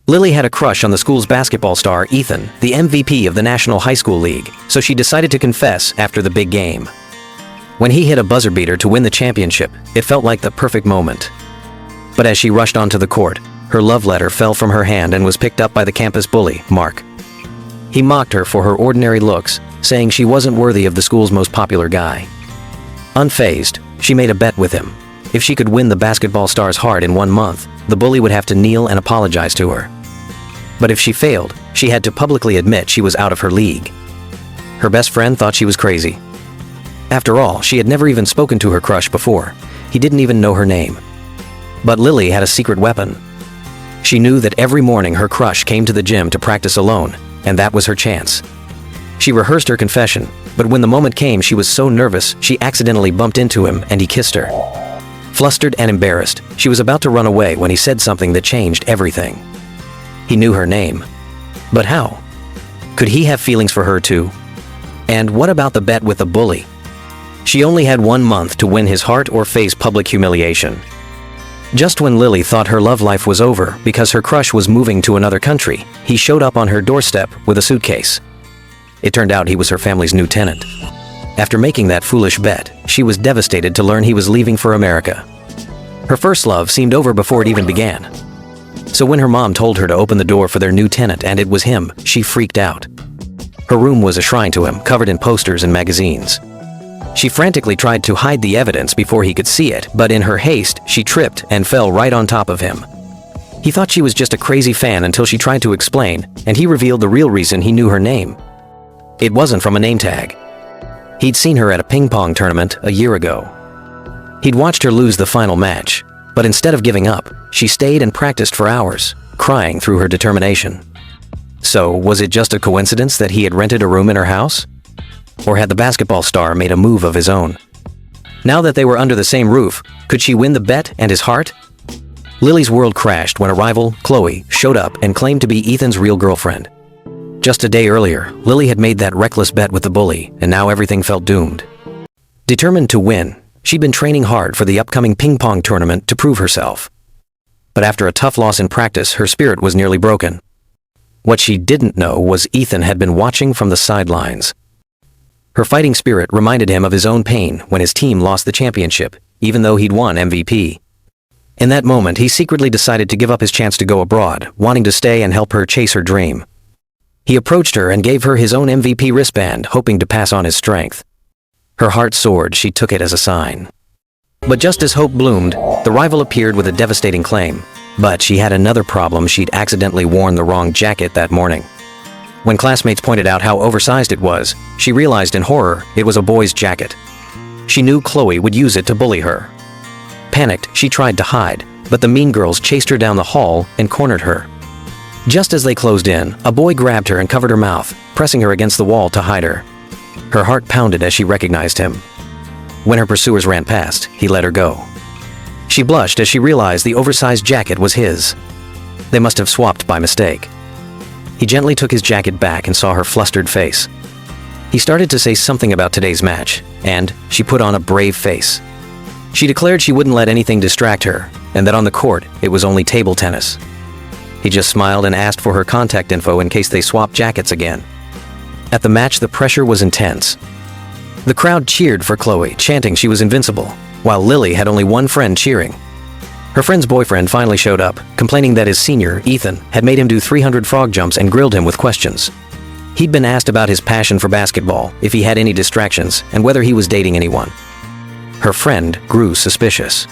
Lily had a crush on the school's basketball star, Ethan, the MVP of the National High School League, so she decided to confess after the big game. When he hit a buzzer beater to win the championship, it felt like the perfect moment. But as she rushed onto the court, her love letter fell from her hand and was picked up by the campus bully, Mark. He mocked her for her ordinary looks, saying she wasn't worthy of the school's most popular guy. Unfazed, she made a bet with him. If she could win the basketball star's heart in 1 month, the bully would have to kneel and apologize to her. But if she failed, she had to publicly admit she was out of her league. Her best friend thought she was crazy. After all, she had never even spoken to her crush before. He didn't even know her name. But Lily had a secret weapon. She knew that every morning her crush came to the gym to practice alone, and that was her chance. She rehearsed her confession, but when the moment came, she was so nervous she accidentally bumped into him and he kissed her. Flustered and embarrassed, she was about to run away when he said something that changed everything. He knew her name. But how? Could he have feelings for her too? And what about the bet with the bully? She only had 1 month to win his heart or face public humiliation. Just when Lily thought her love life was over because her crush was moving to another country, he showed up on her doorstep with a suitcase. It turned out he was her family's new tenant. After making that foolish bet, she was devastated to learn he was leaving for America. Her first love seemed over before it even began. So when her mom told her to open the door for their new tenant and it was him, she freaked out. Her room was a shrine to him, covered in posters and magazines. She frantically tried to hide the evidence before he could see it, but in her haste, she tripped and fell right on top of him. He thought she was just a crazy fan until she tried to explain, and he revealed the real reason he knew her name. It wasn't from a name tag. He'd seen her at a ping pong tournament a year ago. He'd watched her lose the final match, but instead of giving up, she stayed and practiced for hours, crying through her determination. So, was it just a coincidence that he had rented a room in her house? Or had the basketball star made a move of his own? Now that they were under the same roof, could she win the bet and his heart? Lily's world crashed when a rival, Chloe, showed up and claimed to be Ethan's real girlfriend. Just a day earlier, Lily had made that reckless bet with the bully, and now everything felt doomed. Determined to win, she'd been training hard for the upcoming ping pong tournament to prove herself. But after a tough loss in practice, her spirit was nearly broken. What she didn't know was Ethan had been watching from the sidelines. Her fighting spirit reminded him of his own pain when his team lost the championship, even though he'd won MVP. In that moment, he secretly decided to give up his chance to go abroad, wanting to stay and help her chase her dream. He approached her and gave her his own MVP wristband, hoping to pass on his strength. Her heart soared, she took it as a sign. But just as hope bloomed, the rival appeared with a devastating claim. But she had another problem: she'd accidentally worn the wrong jacket that morning. When classmates pointed out how oversized it was, she realized in horror it was a boy's jacket. She knew Chloe would use it to bully her. Panicked, she tried to hide, but the mean girls chased her down the hall and cornered her. Just as they closed in, a boy grabbed her and covered her mouth, pressing her against the wall to hide her. Her heart pounded as she recognized him. When her pursuers ran past, he let her go. She blushed as she realized the oversized jacket was his. They must have swapped by mistake. He gently took his jacket back and saw her flustered face. He started to say something about today's match, and she put on a brave face. She declared she wouldn't let anything distract her, and that on the court, it was only table tennis. He just smiled and asked for her contact info in case they swapped jackets again. At the match, the pressure was intense. The crowd cheered for Chloe, chanting she was invincible, while Lily had only one friend cheering. Her friend's boyfriend finally showed up, complaining that his senior, Ethan, had made him do 300 frog jumps and grilled him with questions. He'd been asked about his passion for basketball, if he had any distractions, and whether he was dating anyone. Her friend grew suspicious.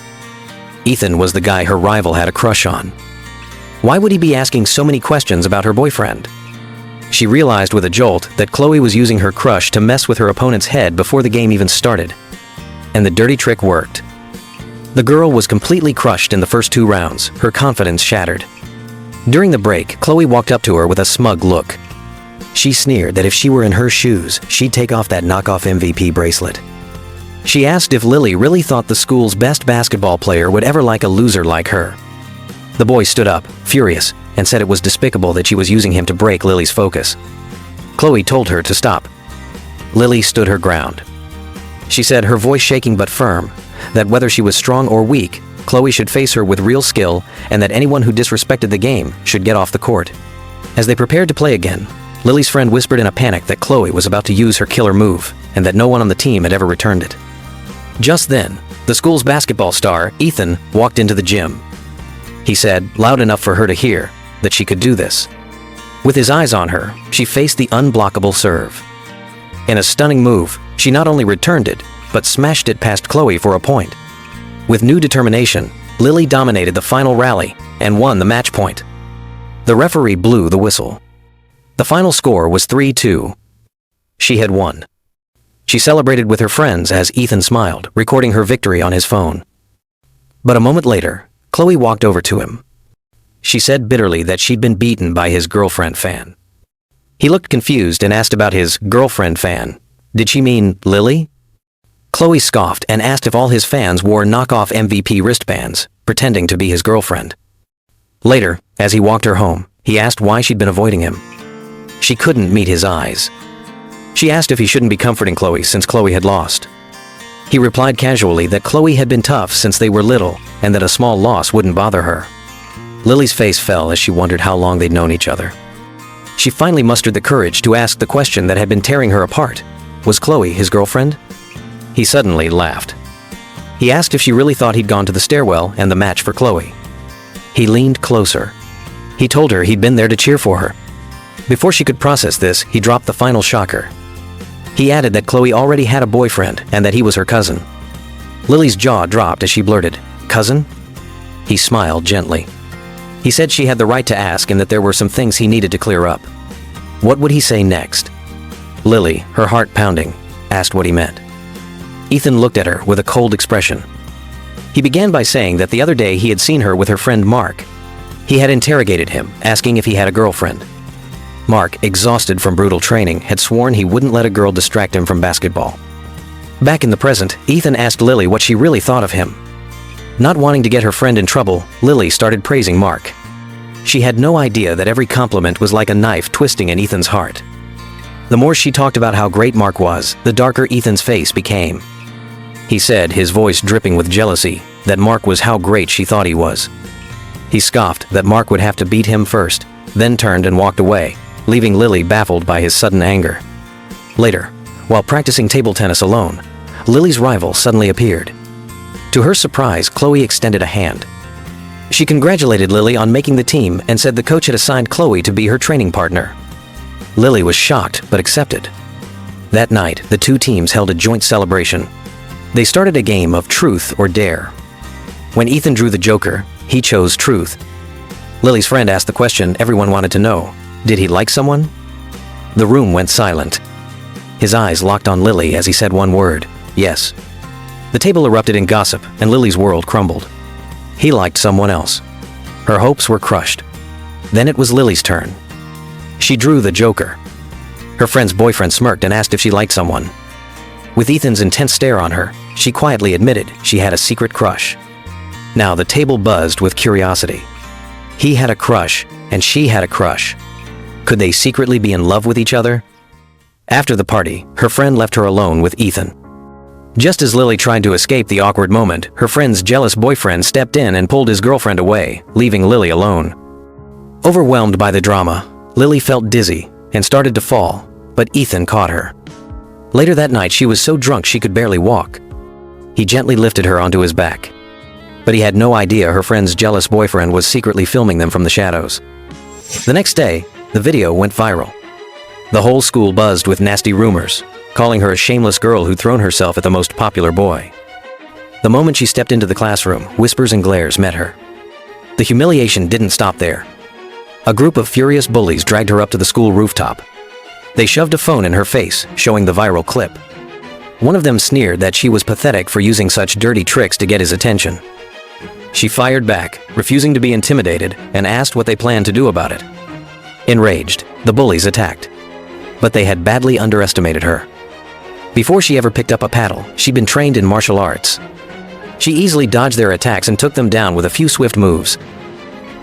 Ethan was the guy her rival had a crush on. Why would he be asking so many questions about her boyfriend? She realized with a jolt that Chloe was using her crush to mess with her opponent's head before the game even started. And the dirty trick worked. The girl was completely crushed in the first 2 rounds, her confidence shattered. During the break, Chloe walked up to her with a smug look. She sneered that if she were in her shoes, she'd take off that knockoff MVP bracelet. She asked if Lily really thought the school's best basketball player would ever like a loser like her. The boy stood up, furious, and said it was despicable that she was using him to break Lily's focus. Chloe told her to stop. Lily stood her ground. She said, her voice shaking but firm, that whether she was strong or weak, Chloe should face her with real skill and that anyone who disrespected the game should get off the court. As they prepared to play again, Lily's friend whispered in a panic that Chloe was about to use her killer move and that no one on the team had ever returned it. Just then, the school's basketball star, Ethan, walked into the gym. He said, loud enough for her to hear, that she could do this. With his eyes on her, she faced the unblockable serve. In a stunning move, she not only returned it, but smashed it past Chloe for a point. With new determination, Lily dominated the final rally and won the match point. The referee blew the whistle. The final score was 3-2. She had won. She celebrated with her friends as Ethan smiled, recording her victory on his phone. But a moment later, Chloe walked over to him. She said bitterly that she'd been beaten by his girlfriend fan. He looked confused and asked about his girlfriend fan. Did she mean Lily? Chloe scoffed and asked if all his fans wore knockoff MVP wristbands, pretending to be his girlfriend. Later, as he walked her home, he asked why she'd been avoiding him. She couldn't meet his eyes. She asked if he shouldn't be comforting Chloe since Chloe had lost. He replied casually that Chloe had been tough since they were little and that a small loss wouldn't bother her. Lily's face fell as she wondered how long they'd known each other. She finally mustered the courage to ask the question that had been tearing her apart. Was Chloe his girlfriend? He suddenly laughed. He asked if she really thought he'd gone to the stairwell and the match for Chloe. He leaned closer. He told her he'd been there to cheer for her. Before she could process this, he dropped the final shocker. He added that Chloe already had a boyfriend and that he was her cousin. Lily's jaw dropped as she blurted, "Cousin?" He smiled gently. He said she had the right to ask and that there were some things he needed to clear up. What would he say next? Lily, her heart pounding, asked what he meant. Ethan looked at her with a cold expression. He began by saying that the other day he had seen her with her friend Mark. He had interrogated him, asking if he had a girlfriend. Mark, exhausted from brutal training, had sworn he wouldn't let a girl distract him from basketball. Back in the present, Ethan asked Lily what she really thought of him. Not wanting to get her friend in trouble, Lily started praising Mark. She had no idea that every compliment was like a knife twisting in Ethan's heart. The more she talked about how great Mark was, the darker Ethan's face became. He said, his voice dripping with jealousy, that Mark was how great she thought he was. He scoffed that Mark would have to beat him first, then turned and walked away, leaving Lily baffled by his sudden anger. Later, while practicing table tennis alone, Lily's rival suddenly appeared. To her surprise, Chloe extended a hand. She congratulated Lily on making the team and said the coach had assigned Chloe to be her training partner. Lily was shocked but accepted. That night, the two teams held a joint celebration. They started a game of truth or dare. When Ethan drew the joker, he chose truth. Lily's friend asked the question everyone wanted to know. Did he like someone? The room went silent. His eyes locked on Lily as he said one word, yes. The table erupted in gossip and Lily's world crumbled. He liked someone else. Her hopes were crushed. Then it was Lily's turn. She drew the joker. Her friend's boyfriend smirked and asked if she liked someone. With Ethan's intense stare on her, she quietly admitted she had a secret crush. Now the table buzzed with curiosity. He had a crush, and she had a crush. Could they secretly be in love with each other? After the party, her friend left her alone with Ethan. Just as Lily tried to escape the awkward moment, her friend's jealous boyfriend stepped in and pulled his girlfriend away, leaving Lily alone. Overwhelmed by the drama, Lily felt dizzy and started to fall, but Ethan caught her. Later that night, she was so drunk she could barely walk. He gently lifted her onto his back. But he had no idea her friend's jealous boyfriend was secretly filming them from the shadows. The next day, the video went viral. The whole school buzzed with nasty rumors, calling her a shameless girl who'd thrown herself at the most popular boy. The moment she stepped into the classroom, whispers and glares met her. The humiliation didn't stop there. A group of furious bullies dragged her up to the school rooftop. They shoved a phone in her face, showing the viral clip. One of them sneered that she was pathetic for using such dirty tricks to get his attention. She fired back, refusing to be intimidated, and asked what they planned to do about it. Enraged, the bullies attacked. But they had badly underestimated her. Before she ever picked up a paddle, she'd been trained in martial arts. She easily dodged their attacks and took them down with a few swift moves.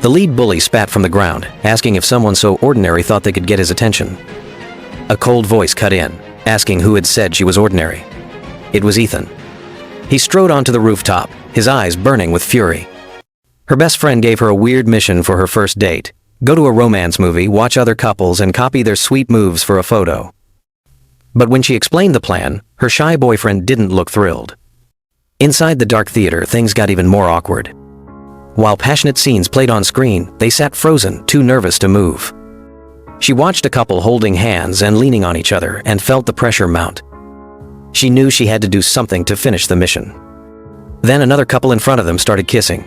The lead bully spat from the ground, asking if someone so ordinary thought they could get his attention. A cold voice cut in, asking who had said she was ordinary. It was Ethan. He strode onto the rooftop, his eyes burning with fury. Her best friend gave her a weird mission for her first date. Go to a romance movie, watch other couples, and copy their sweet moves for a photo. But when she explained the plan, her shy boyfriend didn't look thrilled. Inside the dark theater, things got even more awkward. While passionate scenes played on screen, they sat frozen, too nervous to move. She watched a couple holding hands and leaning on each other and felt the pressure mount. She knew she had to do something to finish the mission. Then another couple in front of them started kissing.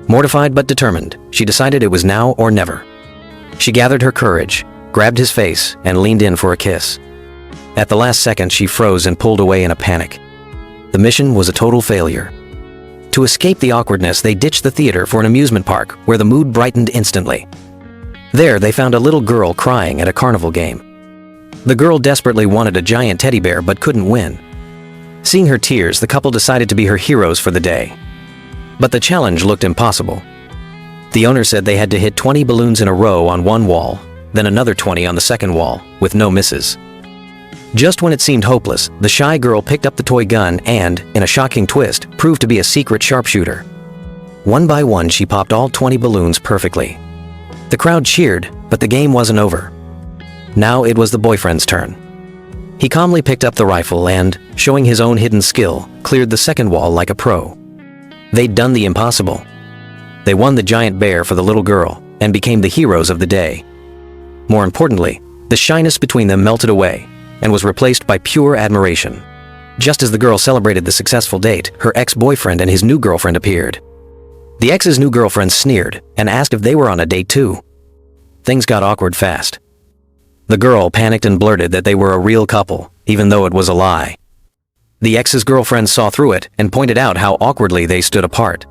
Mortified but determined, she decided it was now or never. She gathered her courage, grabbed his face, and leaned in for a kiss. At the last second, she froze and pulled away in a panic. The mission was a total failure. To escape the awkwardness, they ditched the theater for an amusement park where the mood brightened instantly. There, they found a little girl crying at a carnival game. The girl desperately wanted a giant teddy bear but couldn't win. Seeing her tears, the couple decided to be her heroes for the day. But the challenge looked impossible. The owner said they had to hit 20 balloons in a row on one wall, then another 20 on the second wall, with no misses. Just when it seemed hopeless, the shy girl picked up the toy gun and, in a shocking twist, proved to be a secret sharpshooter. One by one, she popped all 20 balloons perfectly. The crowd cheered, but the game wasn't over. Now it was the boyfriend's turn. He calmly picked up the rifle and, showing his own hidden skill, cleared the second wall like a pro. They'd done the impossible. They won the giant bear for the little girl and became the heroes of the day. More importantly, the shyness between them melted away and was replaced by pure admiration. Just as the girl celebrated the successful date, her ex-boyfriend and his new girlfriend appeared. The ex's new girlfriend sneered and asked if they were on a date too. Things got awkward fast. The girl panicked and blurted that they were a real couple, even though it was a lie. The ex's girlfriend saw through it and pointed out how awkwardly they stood apart.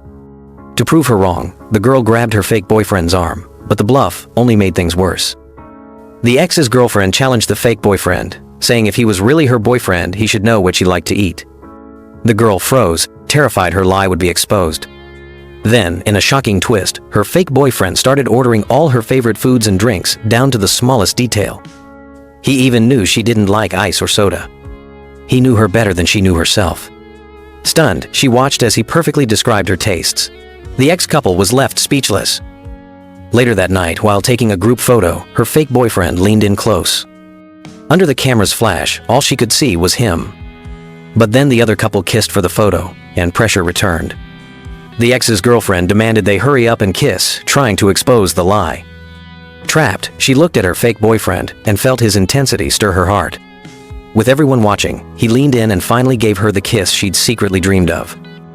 To prove her wrong, the girl grabbed her fake boyfriend's arm, but the bluff only made things worse. The ex's girlfriend challenged the fake boyfriend, saying if he was really her boyfriend, he should know what she liked to eat. The girl froze, terrified her lie would be exposed. Then, in a shocking twist, her fake boyfriend started ordering all her favorite foods and drinks down to the smallest detail. He even knew she didn't like ice or soda. He knew her better than she knew herself. Stunned, she watched as he perfectly described her tastes. The ex-couple was left speechless. Later that night, while taking a group photo, her fake boyfriend leaned in close. Under the camera's flash, all she could see was him. But then the other couple kissed for the photo, and pressure returned. The ex's girlfriend demanded they hurry up and kiss, trying to expose the lie. Trapped, she looked at her fake boyfriend and felt his intensity stir her heart. With everyone watching, he leaned in and finally gave her the kiss she'd secretly dreamed of.